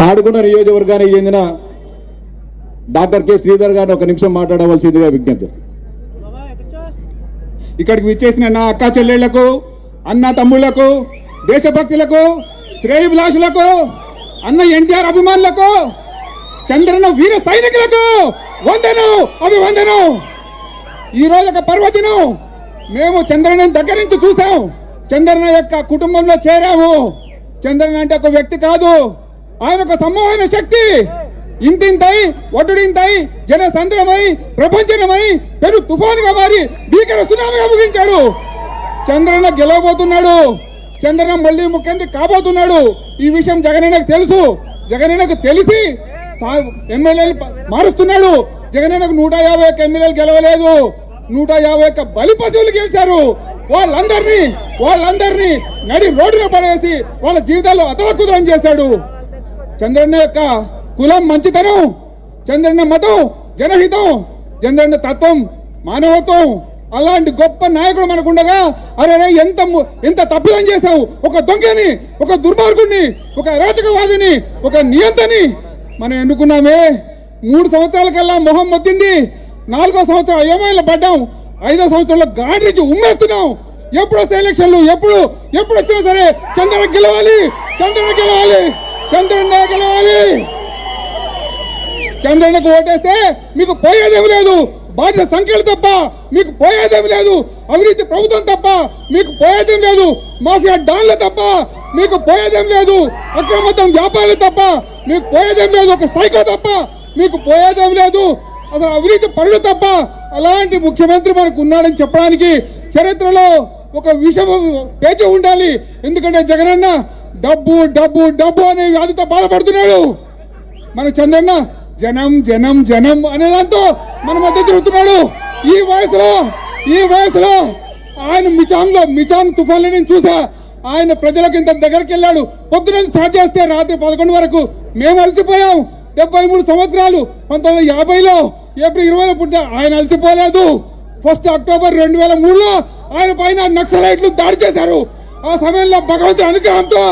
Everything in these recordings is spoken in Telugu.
తాడికొండ నియోజకవర్గానికి చెందిన డాక్టర్ కె శ్రీధర్ గారిని ఒక నిమిషం మాట్లాడవలసిందిగా విజ్ఞప్తి. ఇక్కడికి విచ్చేసిన నా అక్క చెల్లెళ్లకు, అన్న తమ్ముళ్లకు, దేశభక్తులకు, శ్రేయభిలాషులకు, అన్న ఎన్టీఆర్ అభిమానులకు, చంద్రన్న వీర సైనికులకు వందనం, అభివందనం. ఈరోజు ఒక పర్వదినం. మేము చంద్రన్న దగ్గర నుంచి చూసాం, చంద్రన్న యొక్క కుటుంబంలో చేరాము. చంద్రన్న అంటే ఒక వ్యక్తి కాదు, ఆయన ఒక సమూహమైన శక్తి. ఇంతింతై ఒడ్డుడింతై జనసంద్రమై ప్రపంచమై పెను తుఫానుగా మారి భీకర సునామీగా ముగించాడు. చంద్రన్న గెలవబోతున్నాడు, చంద్రన్న మళ్ళీ ముఖ్యమంత్రి కాబోతున్నాడు. ఈ విషయం జగనన్నకు తెలుసు. జగనన్నకు తెలిసి ఎమ్మెల్యేలు మారుస్తున్నాడు. జగనన్నకు 151 ఎమ్మెల్యేలు గెలవలేదు, 151 బలి పశువులు గెలిచారు. వాళ్ళందరినీ నడి రోడ్డున పడేసి వాళ్ళ జీవితాల్లో అతలకుతలం చేశాడు. చంద్రన్న యొక్క కులం మంచితనం, చంద్రన్న మతం జనహితం, చంద్రన్న తత్వం మానవత్వం. అలాంటి గొప్ప నాయకుడు మనకుండగా అరే ఎంత తప్పిదం చేశావు. ఒక దొంగని, ఒక దుర్మార్గుడిని, ఒక అరాచకవాదిని, ఒక నియంతని మనం ఎన్నుకున్నామే. 3 సంవత్సరాల కల్లా మొహం మొత్తింది. 4వ సంవత్సరం అయోమయంలో పడ్డాం. 5వ సంవత్సరంలో గాడి నుంచి ఉమ్మేస్తున్నాం. ఎప్పుడు వస్తే ఎలక్షన్లు, ఎప్పుడు వచ్చినా సరే చంద్రన్న గెలవాలి, చంద్రన్న గెలవాలి, చంద్రన్న గెలవాలి. చంద్రన్నకు ఓటేస్తే మీకు పోయేదేమి లేదు. బాధ్యత సంఖ్యలు తప్ప మీకు పోయేదేమి లేదు. అవినీతి ప్రభుత్వం తప్ప మీకు పోయేదేం లేదు. మాఫియా డాన్లు తప్ప మీకు పోయేదేం లేదు. అక్రమతం వ్యాపారాలు తప్ప మీకు పోయేదేం లేదు. ఒక సైకో తప్ప మీకు పోయేదేం లేదు. అసలు అవినీతి పరుడు తప్ప. అలాంటి ముఖ్యమంత్రి మనకు ఉన్నాడని చెప్పడానికి చరిత్రలో ఒక విషయం పేచి ఉండాలి. ఎందుకంటే జగనన్న డబ్బు డబ్బు డబ్బు అనే వ్యాధితో బాధపడుతున్నాడు. మన చంద్రన్న జనం జనం జనం అనే దాంతో మన మధ్య తిరుగుతున్నాడు. ఈ వయసులో ఆయన మిచాంగ్ తుఫాన్లు నేను చూసా. ఆయన ప్రజలకు ఇంత దగ్గరికి వెళ్ళాడు. పొద్దున స్టార్ట్ చేస్తే రాత్రి 11 వరకు మేము అలసిపోయాం. 73 సంవత్సరాలు 1950లో ఏప్రిల్ 20లో పుట్టా. ఆయన అలసిపోలేదు. 1 అక్టోబర్ 2003లో ఆయన పైన నక్సలైట్లు దాడి చేశారు. ఆ సమయంలో భగవంతుడి అనుగ్రహంతో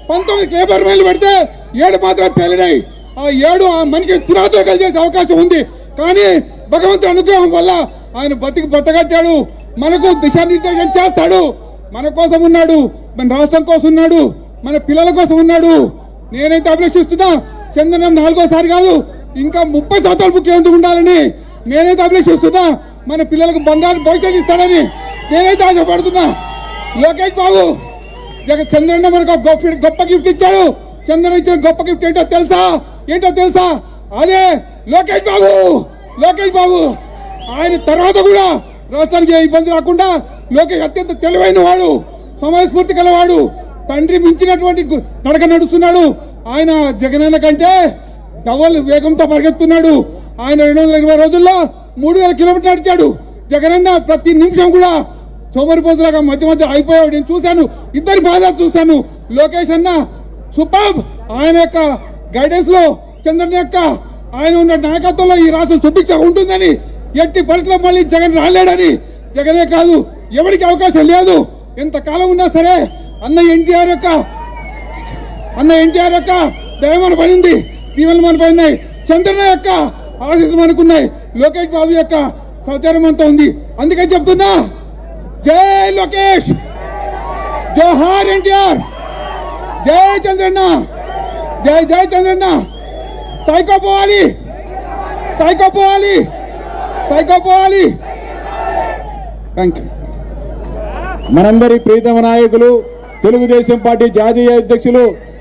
19 క్లేబర్ మైలు పెడితే 7 మాత్రం పేలినాయి. ఆ 7 ఆ మనిషి తురాతురకలు చేసే అవకాశం ఉంది. కానీ భగవంతుడి అనుగ్రహం వల్ల ఆయన బతికి బట్టగట్టాడు. మనకు దిశానిర్దేశం చేస్తాడు. మన కోసం ఉన్నాడు, మన రాష్ట్రం కోసం ఉన్నాడు, మన పిల్లల కోసం ఉన్నాడు. నేనైతే అభిలషిస్తున్నా, చంద్రన్న 4వ సారి కాదు ఇంకా 30 సంవత్సరాలు ముఖ్యమంత్రి ఉండాలని నేనైతే అభిలషిస్తున్నా. మన పిల్లలకు బంగారు భవిష్యత్తు ఇస్తాడని నేనైతే ఆశపడుతున్నా. లోకేష్ బాబు చంద్రన్న మనకు గొప్ప గిఫ్ట్ ఇచ్చాడు. చంద్రన్న ఇచ్చిన గొప్ప గిఫ్ట్ ఏంటో తెలుసా? అదే లోకేష్ బాబు. ఆయన తర్వాత కూడా రాష్ట్రానికి ఏ ఇబ్బంది రాకుండా లోకేష్ అత్యంత తెలివైన వాడు, సమయస్ఫూర్తి గలవాడు, తండ్రి మించినటువంటి నడక నడుస్తున్నాడు. ఆయన జగనన్న కంటే డబల్ వేగంతో పరిగెత్తున్నాడు. ఆయన 220 రోజుల్లో 3000 కిలోమీటర్లు నడిచాడు. జగనన్న ప్రతి నిమిషం కూడా సోమరిపోతులాగా మధ్య అయిపోయాడు. నేను చూశాను, ఇద్దరి బాధ చూశాను. లోకేష్ అన్న సూపర్బ్. ఆయన యొక్క గైడెన్స్ లో, చంద్రన్న యొక్క ఆయన ఉన్న నాయకత్వంలో ఈ రాష్ట్రం సుభిక్ష ఉంటుందని, ఎట్టి పరిస్థితుల్లో మళ్ళీ జగన్ రాలేడని, జగనే కాదు ఎవరికి అవకాశం లేదు. ఎంతకాలం ఉన్నా సరే అన్న ఎన్టీఆర్ యొక్క దయ మన పడింది, దీవెనలు మన పడినాయి, చంద్రన్న యొక్క ఆశీస్సు మనకున్నాయి, లోకేష్ బాబు యొక్క సహచారం అంతా ఉంది. అందుకే చెప్తున్నా, జై లోకేష్, జోహార్ ఎన్టీఆర్, జై చంద్రన్న, జై చంద్రన్న. సైకో పోవాలి. Thank you. మనందరి ప్రీతమ నాయకులు, తెలుగుదేశం పార్టీ జాతీయ అధ్యక్షులు